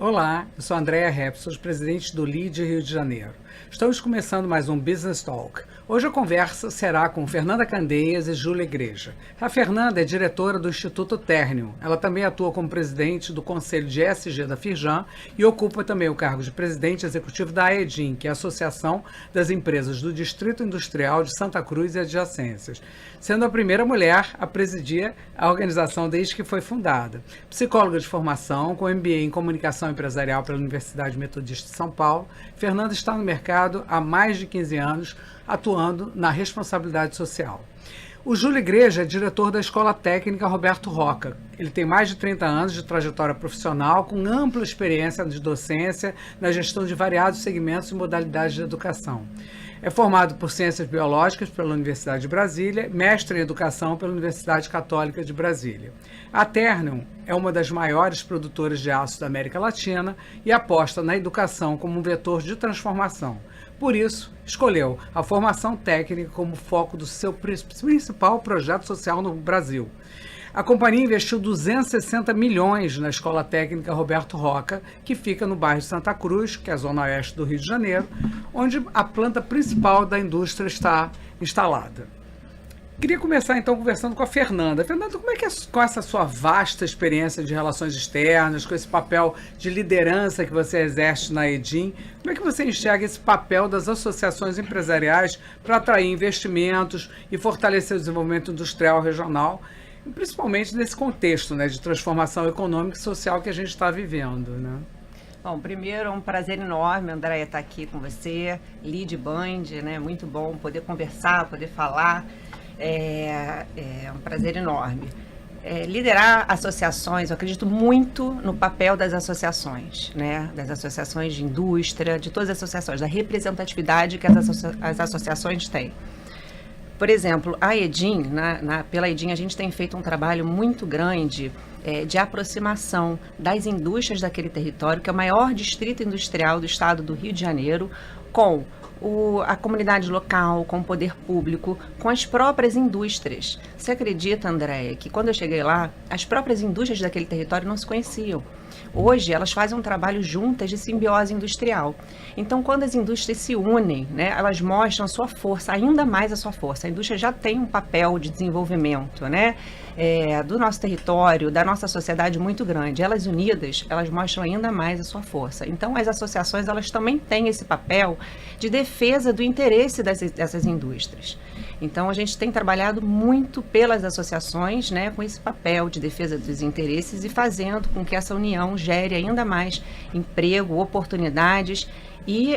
Olá, eu sou Andréa Repsos, presidente do LEAD Rio de Janeiro. Estamos começando mais um Business Talk. Hoje a conversa será com Fernanda Candeias e Júlia Igreja. A Fernanda é diretora do Instituto Ternium. Ela também atua como presidente do Conselho de ESG da Firjan e ocupa também o cargo de presidente executivo da AEDIM, que é a Associação das Empresas do Distrito Industrial de Santa Cruz e Adjacências, sendo a primeira mulher a presidir a organização desde que foi fundada. Psicóloga de formação, com MBA em Comunicação Empresarial pela Universidade Metodista de São Paulo, Fernanda está no mercado há mais de 15 anos, atuando na responsabilidade social. O Júlio Igreja é diretor da Escola Técnica Roberto Roca. Ele tem mais de 30 anos de trajetória profissional, com ampla experiência de docência na gestão de variados segmentos e modalidades de educação. É formado por Ciências Biológicas pela Universidade de Brasília, mestre em Educação pela Universidade Católica de Brasília. A Ternium é uma das maiores produtoras de aço da América Latina e aposta na educação como um vetor de transformação. Por isso, escolheu a formação técnica como foco do seu principal projeto social no Brasil. A companhia investiu 260 milhões na Escola Técnica Roberto Roca, que fica no bairro de Santa Cruz, que é a zona oeste do Rio de Janeiro, onde a planta principal da indústria está instalada. Queria começar então conversando com a Fernanda. Fernanda, como é que com essa sua vasta experiência de relações externas, com esse papel de liderança que você exerce na AEDIM, como é que você enxerga esse papel das associações empresariais para atrair investimentos e fortalecer o desenvolvimento industrial regional, principalmente nesse contexto, né, de transformação econômica e social que a gente está vivendo, né? Bom, primeiro é um prazer enorme, Andréia, estar aqui com você, Lead Band, né? Muito bom poder conversar, poder falar. É um prazer enorme. Liderar associações, eu acredito muito no papel das associações, né? Das associações de indústria, de todas as associações, da representatividade que as associações têm. Por exemplo, a AEDIM, pela AEDIM, a gente tem feito um trabalho muito grande de aproximação das indústrias daquele território, que é o maior distrito industrial do estado do Rio de Janeiro, com a comunidade local, com o poder público, com as próprias indústrias. Você acredita, Andréia, que quando eu cheguei lá, as próprias indústrias daquele território não se conheciam. Hoje, elas fazem um trabalho juntas de simbiose industrial. Então, quando as indústrias se unem, né, elas mostram a sua força, ainda mais a sua força. A indústria já tem um papel de desenvolvimento, né, do nosso território, da nossa sociedade muito grande. Elas unidas, elas mostram ainda mais a sua força. Então, as associações, elas também têm esse papel de defesa do interesse dessas indústrias. Então, a gente tem trabalhado muito pelas associações, né, com esse papel de defesa dos interesses e fazendo com que essa união gere ainda mais emprego, oportunidades e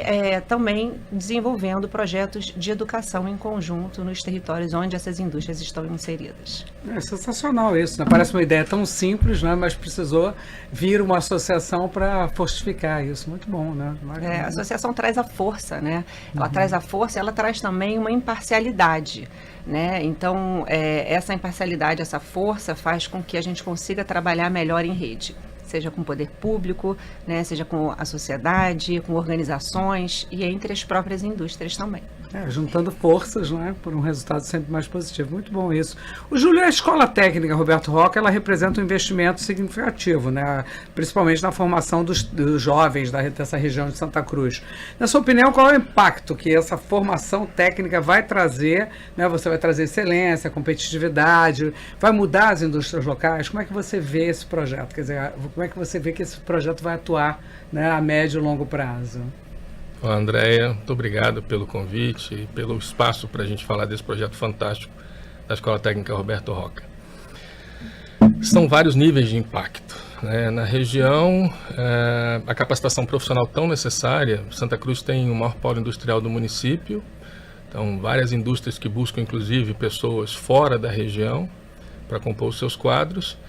também desenvolvendo projetos de educação em conjunto nos territórios onde essas indústrias estão inseridas. É sensacional isso, né? Parece uma ideia tão simples, né? Mas precisou vir uma associação para fortificar isso. Muito bom, né? A associação traz a força, né? Ela traz a força e ela traz também uma imparcialidade, né? Então, essa imparcialidade, essa força faz com que a gente consiga trabalhar melhor em rede. Seja com o poder público, né, seja com a sociedade, com organizações e entre as próprias indústrias também. Juntando forças, né, por um resultado sempre mais positivo. Muito bom isso. O Júlio, a Escola Técnica Roberto Roca, ela representa um investimento significativo, né, principalmente na formação dos jovens dessa região de Santa Cruz. Na sua opinião, qual é o impacto que essa formação técnica vai trazer? Né, você vai trazer excelência, competitividade, vai mudar as indústrias locais? Como é que você vê esse projeto? Quer dizer, como é que você vê que esse projeto vai atuar, né, a médio e longo prazo? Andréia, muito obrigado pelo convite e pelo espaço para a gente falar desse projeto fantástico da Escola Técnica Roberto Roca. São vários níveis de impacto, né? Na região, a capacitação profissional tão necessária. Santa Cruz tem o maior polo industrial do município, então várias indústrias que buscam inclusive pessoas fora da região para compor os seus quadros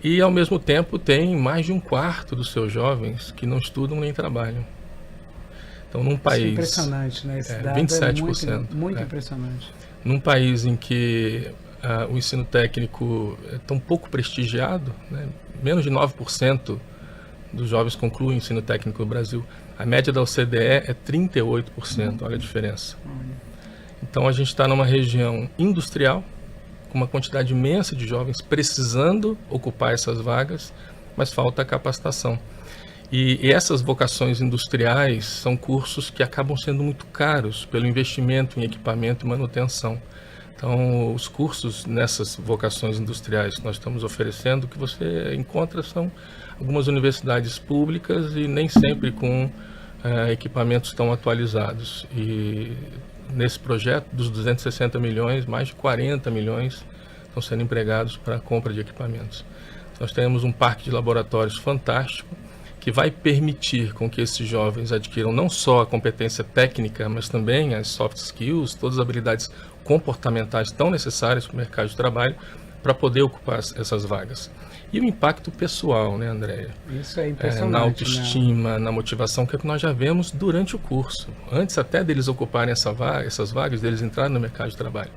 e ao mesmo tempo tem mais de um quarto dos seus jovens que não estudam nem trabalham. Então, num país... Isso é impressionante, né? Esse dado 27%. É muito impressionante. Num país em que o ensino técnico é tão pouco prestigiado, né? Menos de 9% dos jovens concluem o ensino técnico no Brasil. A média da OCDE é 38%, olha a diferença. Então, a gente está numa região industrial, com uma quantidade imensa de jovens precisando ocupar essas vagas, mas falta capacitação. E essas vocações industriais são cursos que acabam sendo muito caros pelo investimento em equipamento e manutenção. Então, os cursos nessas vocações industriais que nós estamos oferecendo, que você encontra são algumas universidades públicas e nem sempre com equipamentos tão atualizados. E nesse projeto, dos 260 milhões, mais de 40 milhões estão sendo empregados para a compra de equipamentos. Nós temos um parque de laboratórios fantástico, que vai permitir com que esses jovens adquiram não só a competência técnica, mas também as soft skills, todas as habilidades comportamentais tão necessárias para o mercado de trabalho, para poder ocupar essas vagas. E o impacto pessoal, né, Andréia? Isso é impressionante. Na autoestima, na motivação, que é o que nós já vemos durante o curso. Antes até deles ocuparem essas vagas, deles entrarem no mercado de trabalho.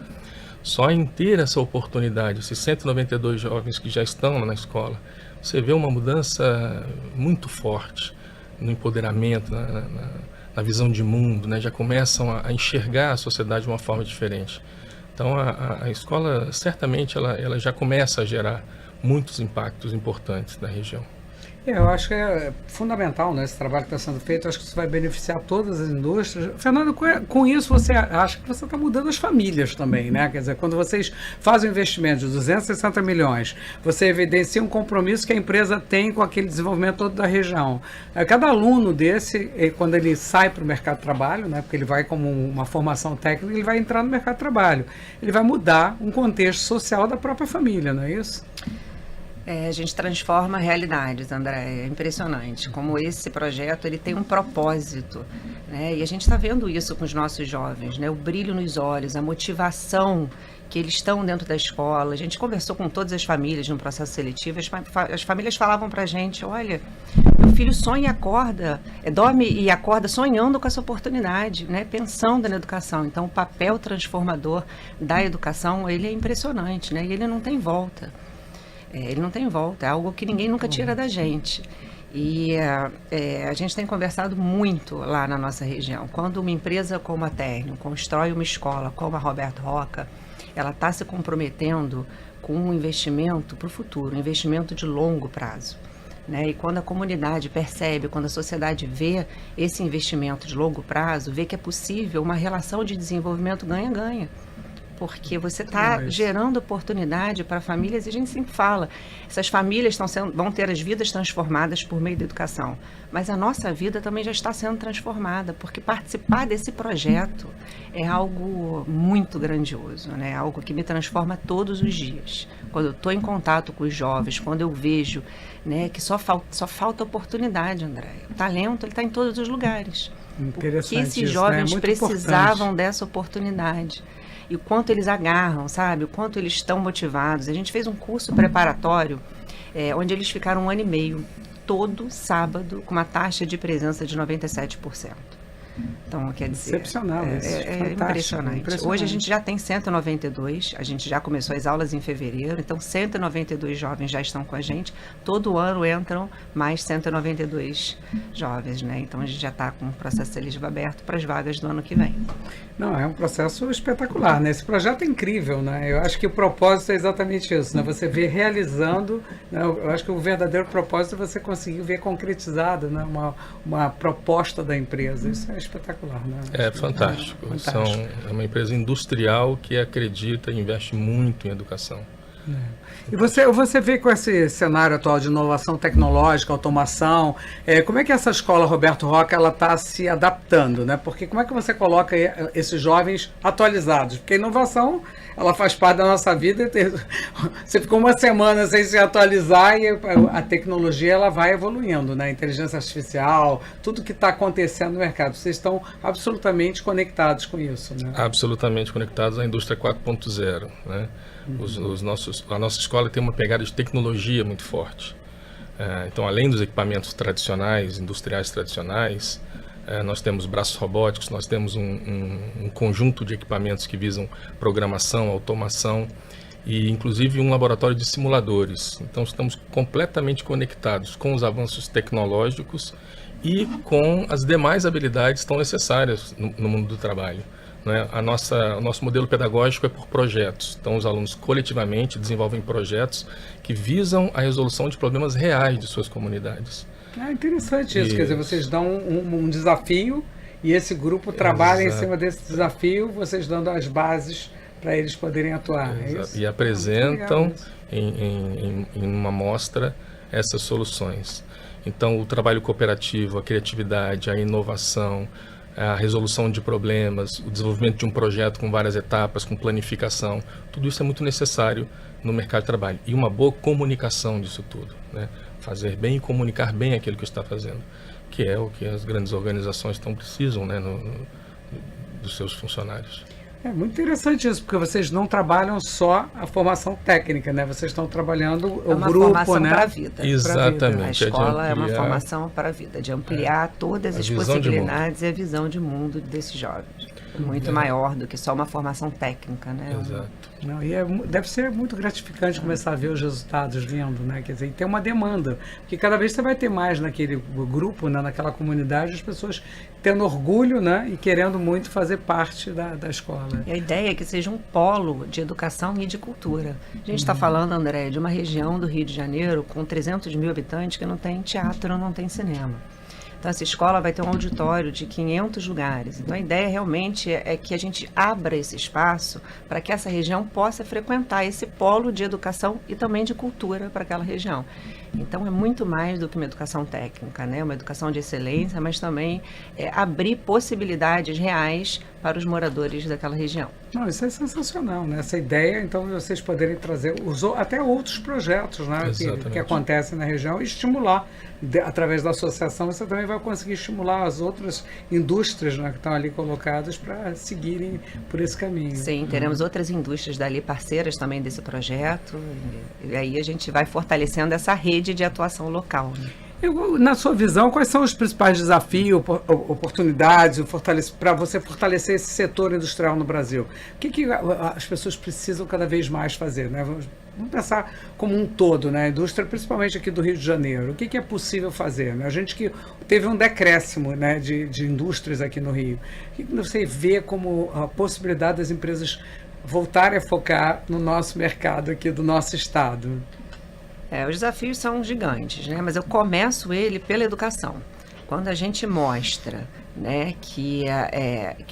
Só em ter essa oportunidade, esses 192 jovens que já estão lá na escola, você vê uma mudança muito forte no empoderamento, na visão de mundo, né? Já começam a enxergar a sociedade de uma forma diferente. Então, a escola, certamente, ela já começa a gerar muitos impactos importantes na região. Eu acho que é fundamental, né, esse trabalho que está sendo feito. Eu acho que isso vai beneficiar todas as indústrias. Fernando, com isso você acha que você está mudando as famílias também, né? Quer dizer, quando vocês fazem um investimento de 260 milhões, você evidencia um compromisso que a empresa tem com aquele desenvolvimento todo da região. Cada aluno desse, quando ele sai para o mercado de trabalho, né, porque ele vai como uma formação técnica, ele vai entrar no mercado de trabalho. Ele vai mudar um contexto social da própria família, não é isso? A gente transforma realidades, André. É impressionante como esse projeto ele tem um propósito, né? E a gente está vendo isso com os nossos jovens, né? O brilho nos olhos, a motivação que eles estão dentro da escola. A gente conversou com todas as famílias no processo seletivo. As famílias falavam para a gente: olha, meu filho sonha e acorda, dorme e acorda sonhando com essa oportunidade, né? Pensando na educação. Então, o papel transformador da educação ele é impressionante, né? E ele não tem volta. Ele não tem volta, é algo que ninguém nunca tira da gente. E a gente tem conversado muito lá na nossa região. Quando uma empresa como a Ternium constrói uma escola como a Roberto Roca, ela está se comprometendo com um investimento para o futuro, um investimento de longo prazo, né? E quando a comunidade percebe, quando a sociedade vê esse investimento de longo prazo, vê que é possível uma relação de desenvolvimento ganha-ganha. Porque você está gerando oportunidade para famílias, e a gente sempre fala, essas famílias vão ter as vidas transformadas por meio da educação, mas a nossa vida também já está sendo transformada, porque participar desse projeto é algo muito grandioso, né? Algo que me transforma todos os dias. Quando eu estou em contato com os jovens, quando eu vejo, né, que só falta oportunidade, André. O talento ele está em todos os lugares. Interessante. Que esses isso, jovens né? precisavam dessa oportunidade. E o quanto eles agarram, sabe? O quanto eles estão motivados. A gente fez um curso preparatório, onde eles ficaram 1 ano e meio, todo sábado, com uma taxa de presença de 97%. Então, quer dizer... Excepcional isso. É impressionante. Hoje a gente já tem 192, a gente já começou as aulas em fevereiro, então 192 jovens já estão com a gente. Todo ano entram mais 192 jovens, né? Então a gente já está com o processo seletivo aberto para as vagas do ano que vem. Não, é um processo espetacular, né? Esse projeto é incrível, né? Eu acho que o propósito é exatamente isso, né? Você vê realizando, né? Eu acho que o verdadeiro propósito é você conseguir ver concretizado, né? Uma proposta da empresa. Isso é espetacular, né? É fantástico. É uma empresa industrial que acredita e investe muito em educação. E você vê com esse cenário atual de inovação tecnológica, automação, como é que essa escola Roberto Roca ela está se adaptando, né? Porque como é que você coloca esses jovens atualizados? Porque a inovação ela faz parte da nossa vida. Você ficou uma semana sem se atualizar e a tecnologia ela vai evoluindo, né? Inteligência artificial, tudo que está acontecendo no mercado. Vocês estão absolutamente conectados com isso, né? Absolutamente conectados à indústria 4.0, né? A nossa escola tem uma pegada de tecnologia muito forte. Então, além dos equipamentos tradicionais, industriais tradicionais, nós temos braços robóticos, nós temos um conjunto de equipamentos que visam programação, automação e, inclusive, um laboratório de simuladores. Então, estamos completamente conectados com os avanços tecnológicos e com as demais habilidades tão necessárias no mundo do trabalho. O nosso modelo pedagógico é por projetos. Então, os alunos coletivamente desenvolvem projetos que visam a resolução de problemas reais de suas comunidades. É interessante isso, quer dizer, vocês dão um desafio e esse grupo trabalha em cima desse desafio, vocês dando as bases para eles poderem atuar. E apresentam em uma mostra essas soluções. Então, o trabalho cooperativo, a criatividade, a inovação, a resolução de problemas, o desenvolvimento de um projeto com várias etapas, com planificação, tudo isso é muito necessário no mercado de trabalho. E uma boa comunicação disso tudo, né? Fazer bem e comunicar bem aquilo que está fazendo, que é o que as grandes organizações precisam, né, dos seus funcionários. É muito interessante isso, porque vocês não trabalham só a formação técnica, né? Vocês estão trabalhando o grupo, né? É uma formação para a vida. Exatamente. A escola é uma formação para a vida, de ampliar todas as possibilidades e a visão de mundo desses jovens. Muito maior do que só uma formação técnica, né? Exato. Não, e deve ser muito gratificante começar a ver os resultados vindo, né? Quer dizer, e tem uma demanda, porque cada vez você vai ter mais naquele grupo, né? Naquela comunidade, as pessoas tendo orgulho, né? E querendo muito fazer parte da escola. E a ideia é que seja um polo de educação e de cultura. A gente está falando, André, de uma região do Rio de Janeiro com 300 mil habitantes que não tem teatro, não tem cinema. Então, essa escola vai ter um auditório de 500 lugares. Então, a ideia realmente é que a gente abra esse espaço para que essa região possa frequentar esse polo de educação e também de cultura para aquela região. Então, é muito mais do que uma educação técnica, né? Uma educação de excelência, mas também abrir possibilidades reais para os moradores daquela região. Não, isso é sensacional, né? Essa ideia, então, de vocês poderem trazer até outros projetos, né? que acontecem na região e estimular, através da associação, você também vai conseguir estimular as outras indústrias, né, que estão ali colocadas para seguirem por esse caminho. Sim, teremos outras indústrias dali parceiras também desse projeto, e aí a gente vai fortalecendo essa rede de atuação local, né? Na sua visão, quais são os principais desafios, oportunidades para você fortalecer esse setor industrial no Brasil? O que as pessoas precisam cada vez mais fazer, né? Vamos pensar como um todo, né? A indústria, principalmente aqui do Rio de Janeiro. O que é possível fazer, né? A gente que teve um decréscimo, né, de indústrias aqui no Rio. O que você vê como a possibilidade das empresas voltarem a focar no nosso mercado aqui do nosso estado? Os desafios são gigantes, né? Mas eu começo ele pela educação. Quando a gente mostra, né, que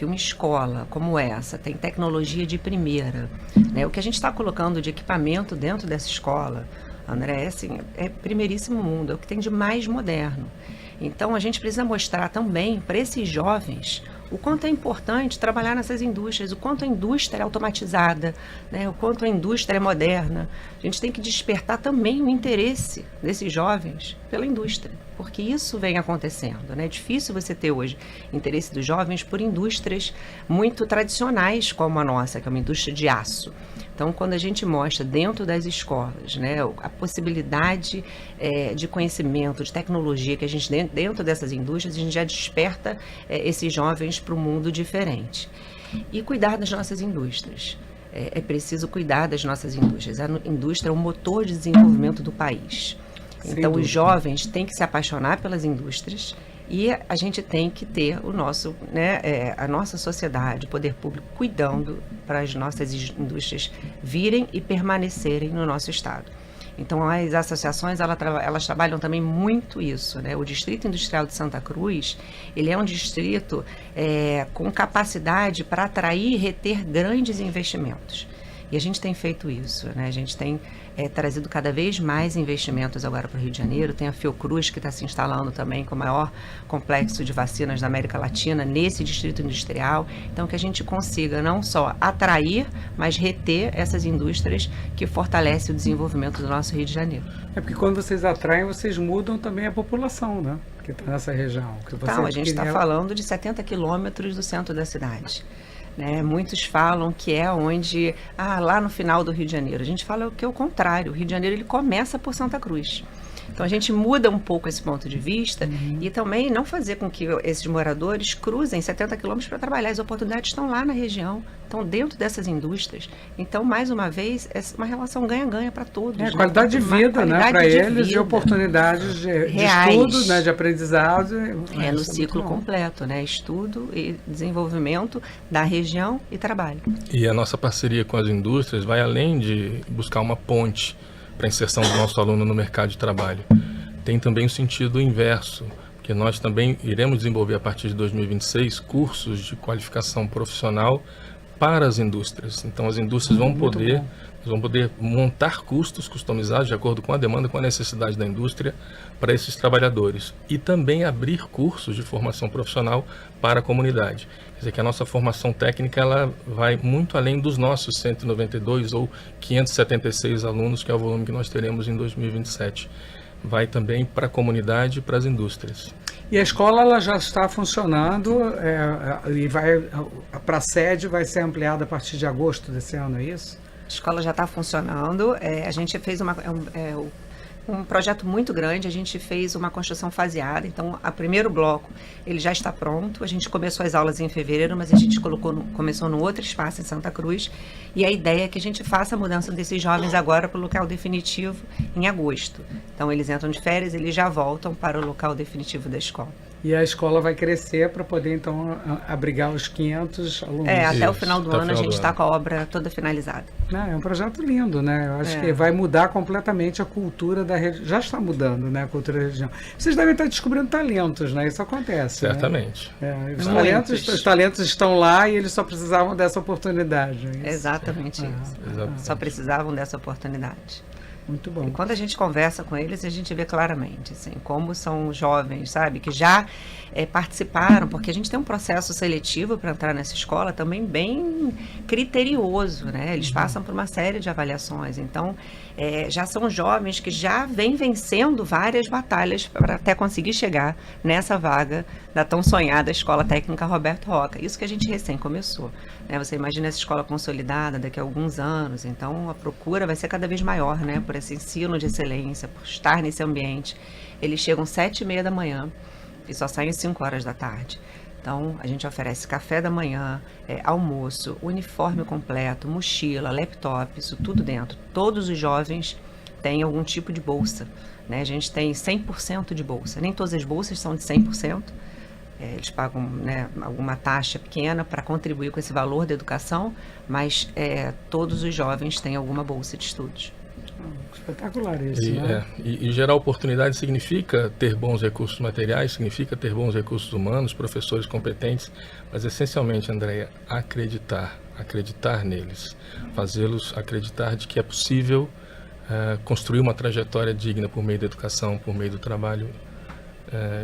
uma escola como essa tem tecnologia de primeira, né, o que a gente está colocando de equipamento dentro dessa escola, André, assim, é primeiríssimo mundo, é o que tem de mais moderno. Então, a gente precisa mostrar também para esses jovens o quanto é importante trabalhar nessas indústrias, o quanto a indústria é automatizada, né, o quanto a indústria é moderna. A gente tem que despertar também o interesse desses jovens pela indústria, porque isso vem acontecendo, né? É difícil você ter hoje interesse dos jovens por indústrias muito tradicionais como a nossa, que é uma indústria de aço. Então, quando a gente mostra dentro das escolas, né, a possibilidade de conhecimento, de tecnologia que a gente dentro dessas indústrias, a gente já desperta esses jovens para um mundo diferente. E cuidar das nossas indústrias. É preciso cuidar das nossas indústrias. A indústria é o motor de desenvolvimento do país. Então, os jovens têm que se apaixonar pelas indústrias e a gente tem que ter o nosso, né, a nossa sociedade, o poder público, cuidando para as nossas indústrias virem e permanecerem no nosso estado. Então, as associações, elas trabalham também muito isso, né? O Distrito Industrial de Santa Cruz, ele é um distrito com capacidade para atrair e reter grandes investimentos. E a gente tem feito isso, né? A gente tem trazido cada vez mais investimentos agora para o Rio de Janeiro. Tem a Fiocruz, que está se instalando também com o maior complexo de vacinas da América Latina nesse distrito industrial. Então, que a gente consiga não só atrair, mas reter essas indústrias que fortalecem o desenvolvimento do nosso Rio de Janeiro. É porque quando vocês atraem, vocês mudam também a população, né? Que está nessa região. Então, a gente está falando de 70 quilômetros do centro da cidade. Né? Muitos falam que é onde, lá no final do Rio de Janeiro. A gente fala que é o contrário. O Rio de Janeiro ele começa por Santa Cruz. Então a gente muda um pouco esse ponto de vista e também não fazer com que esses moradores cruzem 70 quilômetros para trabalhar. As oportunidades estão lá na região, estão dentro dessas indústrias. Então, mais uma vez, é uma relação ganha-ganha para todos. Né? Qualidade de vida, né? Para eles e oportunidades de estudo, né? De aprendizado. No ciclo completo, né? Estudo e desenvolvimento da região e trabalho. E a nossa parceria com as indústrias vai além de buscar uma ponte para a inserção do nosso aluno no mercado de trabalho. tem também o sentido inverso, porque nós também iremos desenvolver a partir de 2026 cursos de qualificação profissional para as indústrias. Então as indústrias vão poder montar custos customizados de acordo com a demanda, com a necessidade da indústria para esses trabalhadores. E também abrir cursos de formação profissional para a comunidade. Quer dizer que a nossa formação técnica ela vai muito além dos nossos 192 ou 576 alunos, que é o volume que nós teremos em 2027. Vai também para a comunidade e para as indústrias. E a escola ela já está funcionando e para a sede vai ser ampliada a partir de agosto desse ano, é isso? A escola já está funcionando. A gente fez um projeto muito grande. A gente fez uma construção faseada. Então, o primeiro bloco ele já está pronto. A gente começou as aulas em fevereiro, mas a gente começou no outro espaço em Santa Cruz. E a ideia é que a gente faça a mudança desses jovens agora para o local definitivo em agosto. Então, eles entram de férias e eles já voltam para o local definitivo da escola. E a escola vai crescer para poder, então, abrigar os 500 alunos. Até o final do ano a gente está com a obra toda finalizada. É um projeto lindo, né? Eu acho que vai mudar completamente a cultura da região. Já está mudando, né? A cultura da região. Vocês devem estar descobrindo talentos, né? Isso acontece. Certamente. Né? Os talentos estão lá e eles só precisavam dessa oportunidade. Exatamente isso. Exatamente. Só precisavam dessa oportunidade. Muito bom. E quando a gente conversa com eles, a gente vê claramente, assim, como são jovens, sabe, que já participaram, porque a gente tem um processo seletivo para entrar nessa escola também bem criterioso, né? Eles passam por uma série de avaliações. Então, já são jovens que já vêm vencendo várias batalhas para até conseguir chegar nessa vaga da tão sonhada Escola Técnica Roberto Roca. Isso que a gente recém começou, né? Você imagina essa escola consolidada daqui a alguns anos, então a procura vai ser cada vez maior, né? Por esse ensino de excelência, por estar nesse ambiente. Eles chegam 7h30 da manhã e só saem às 5 horas da tarde. Então, a gente oferece café da manhã, almoço, uniforme completo, mochila, laptop, isso tudo dentro. Todos os jovens têm algum tipo de bolsa, né? A gente tem 100% de bolsa. Nem todas as bolsas são de 100%. Eles pagam, né, alguma taxa pequena para contribuir com esse valor da educação, mas todos os jovens têm alguma bolsa de estudos. Espetacular isso, né? E gerar oportunidade significa ter bons recursos materiais, significa ter bons recursos humanos, professores competentes, mas essencialmente, Andréia, acreditar neles, fazê-los acreditar de que é possível construir uma trajetória digna por meio da educação, por meio do trabalho.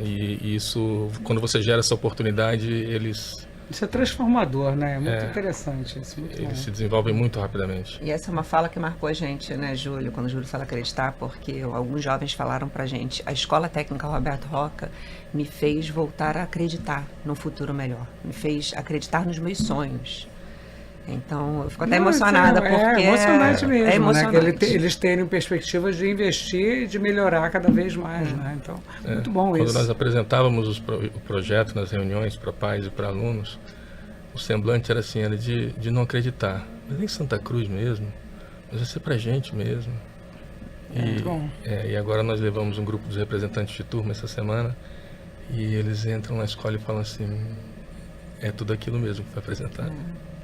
E isso, quando você gera essa oportunidade, eles... Isso é transformador, né? É muito interessante isso. Eles se desenvolvem muito rapidamente. E essa é uma fala que marcou a gente, né, Júlio? Quando o Júlio fala acreditar, porque alguns jovens falaram pra gente, a Escola Técnica Roberto Roca me fez voltar a acreditar no futuro melhor. Me fez acreditar nos meus sonhos. Então, eu fico até emocionada, porque é emocionante mesmo, é emocionante. Né? Eles terem perspectivas de investir e de melhorar cada vez mais, né? Então, muito bom isso. Quando nós apresentávamos o projeto nas reuniões para pais e para alunos, o semblante era assim, era de não acreditar. Mas em Santa Cruz mesmo, mas vai ser para a gente mesmo. Muito bom. E agora nós levamos um grupo dos representantes de turma essa semana e eles entram na escola e falam assim, é tudo aquilo mesmo que foi apresentado.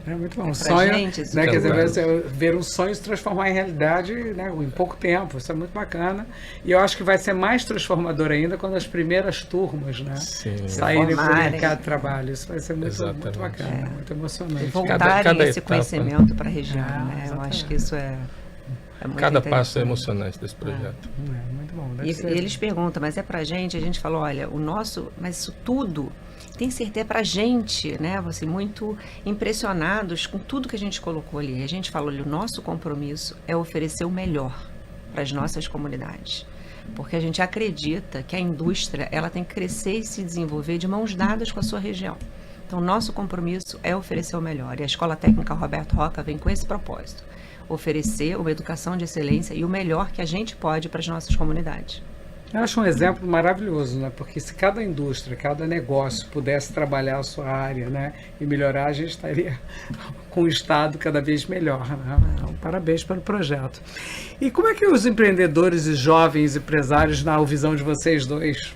É muito bom. Um sonho, gente, né, quer dizer, ver um sonho se transformar em realidade, né, em pouco tempo. Isso é muito bacana. E eu acho que vai ser mais transformador ainda quando as primeiras turmas, né, saírem para o mercado de trabalho. Isso vai ser muito bacana, muito emocionante. E voltarem esse conhecimento para a região. Né? Eu acho que isso é muito cada passo é emocionante desse projeto. Muito bom. E eles perguntam, mas é para a gente falou, olha, mas isso tudo... tem certeza para a gente, né? Assim, muito impressionados com tudo que a gente colocou ali. A gente falou, olha, o nosso compromisso é oferecer o melhor para as nossas comunidades. Porque a gente acredita que a indústria ela tem que crescer e se desenvolver de mãos dadas com a sua região. Então, nosso compromisso é oferecer o melhor. E a Escola Técnica Roberto Roca vem com esse propósito. Oferecer uma educação de excelência e o melhor que a gente pode para as nossas comunidades. Eu acho um exemplo maravilhoso, né? Porque se cada indústria, cada negócio pudesse trabalhar a sua área, né, e melhorar, a gente estaria com o Estado cada vez melhor, né? Então, parabéns pelo projeto. E como é que os empreendedores e jovens empresários, na visão de vocês dois,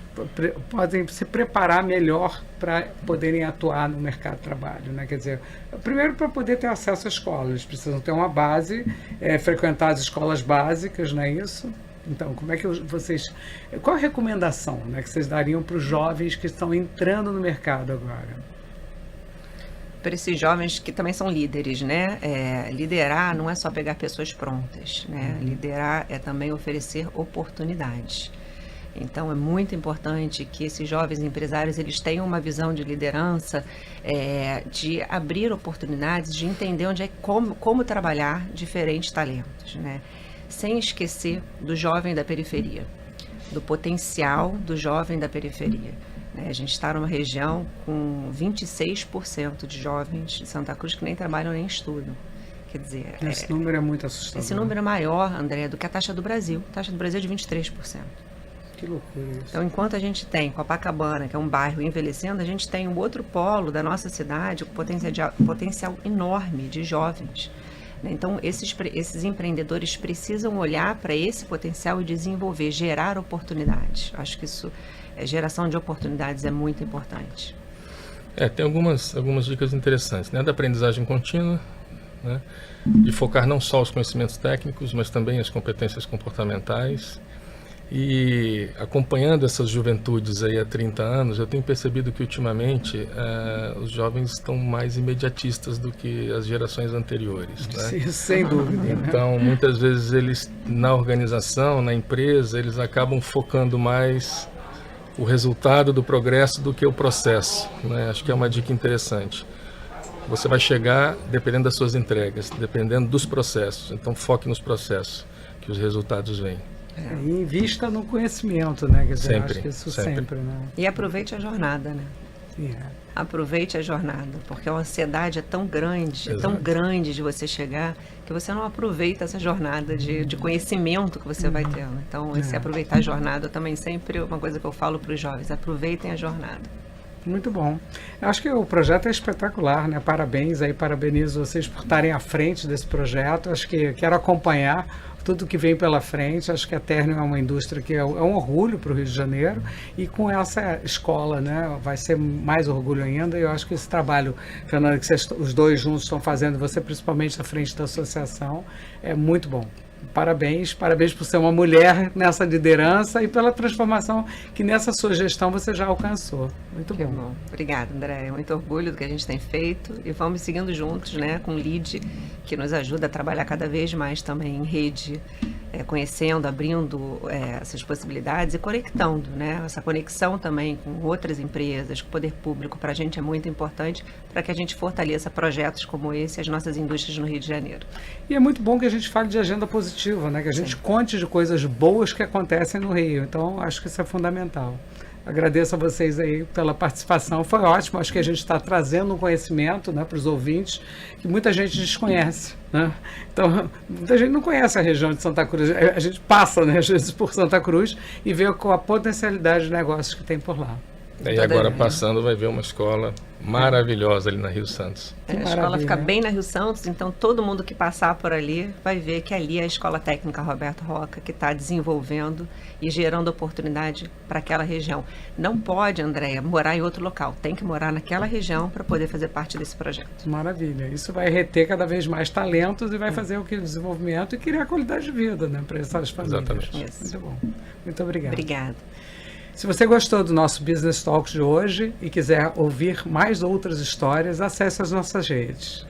podem se preparar melhor para poderem atuar no mercado de trabalho, né? Quer dizer, primeiro para poder ter acesso à escola, eles precisam ter uma base, frequentar as escolas básicas, não é isso? Então, como é que vocês... Qual a recomendação, né, que vocês dariam para os jovens que estão entrando no mercado agora? Para esses jovens que também são líderes, né? Liderar não é só pegar pessoas prontas, né? Liderar é também oferecer oportunidades. Então, é muito importante que esses jovens empresários eles tenham uma visão de liderança, de abrir oportunidades, de entender como trabalhar diferentes talentos, né? Sem esquecer do jovem da periferia, do potencial do jovem da periferia. A gente está numa região com 26% de jovens de Santa Cruz que nem trabalham nem estudam. Quer dizer, esse número é muito assustador. Esse número é maior, André, do que a taxa do Brasil. A taxa do Brasil é de 23%. Que loucura isso. Então, enquanto a gente tem Copacabana, que é um bairro envelhecendo, a gente tem um outro polo da nossa cidade com potencial enorme de jovens. Então, esses empreendedores precisam olhar para esse potencial e desenvolver, gerar oportunidades. Acho que isso, geração de oportunidades é muito importante. Tem algumas dicas interessantes, né? Da aprendizagem contínua, né? De focar não só os conhecimentos técnicos, mas também as competências comportamentais. E acompanhando essas juventudes aí há 30 anos, eu tenho percebido que ultimamente os jovens estão mais imediatistas do que as gerações anteriores, né? Sim, sem dúvida. Então, muitas vezes eles, na organização, na empresa, eles acabam focando mais o resultado do progresso do que o processo, né? Acho que é uma dica interessante. Você vai chegar dependendo das suas entregas, dependendo dos processos. Então, foque nos processos, que os resultados vêm. E invista no conhecimento, né? Quer dizer, sempre, acho que isso sempre, né? E aproveite a jornada, né? Aproveite a jornada, porque a ansiedade é tão grande, de você chegar, que você não aproveita essa jornada de conhecimento que você vai tendo. Então, esse aproveitar a jornada também sempre é uma coisa que eu falo para os jovens, aproveitem a jornada. Muito bom. Eu acho que o projeto é espetacular, né? Parabéns aí, parabenizo vocês por estarem à frente desse projeto. Acho que quero acompanhar tudo que vem pela frente. Acho que a Ternium é uma indústria que é um orgulho para o Rio de Janeiro, e com essa escola, né, vai ser mais orgulho ainda. E eu acho que esse trabalho, Fernanda, que os dois juntos estão fazendo, você principalmente à frente da associação, é muito bom. Parabéns por ser uma mulher nessa liderança e pela transformação que nessa sua gestão você já alcançou. Muito bom. Obrigada, André. É muito orgulho do que a gente tem feito e vamos seguindo juntos, né, com o LEAD, que nos ajuda a trabalhar cada vez mais também em rede, conhecendo, abrindo essas possibilidades e conectando, né? Essa conexão também com outras empresas, com o poder público, para a gente é muito importante para que a gente fortaleça projetos como esse e as nossas indústrias no Rio de Janeiro. E é muito bom que a gente fale de agenda positiva, né? Que a gente conte de coisas boas que acontecem no Rio. Então, acho que isso é fundamental. Agradeço a vocês aí pela participação, foi ótimo. Acho que a gente está trazendo um conhecimento, né, para os ouvintes que muita gente desconhece, né? Então, muita gente não conhece a região de Santa Cruz. A gente passa, né, às vezes por Santa Cruz e vê a potencialidade de negócios que tem por lá. E agora passando vai ver uma escola maravilhosa ali na Rio Santos. A escola fica bem na Rio Santos, então todo mundo que passar por ali vai ver que ali é a Escola Técnica Roberto Roca, que está desenvolvendo e gerando oportunidade para aquela região. Não pode, Andréia, morar em outro local, tem que morar naquela região para poder fazer parte desse projeto. Maravilha, isso vai reter cada vez mais talentos e vai fazer o que? Desenvolvimento e criar qualidade de vida, né, para essas famílias. Exatamente. Isso. Muito bom, muito obrigado. Obrigada. Se você gostou do nosso Business Talks de hoje e quiser ouvir mais outras histórias, acesse as nossas redes.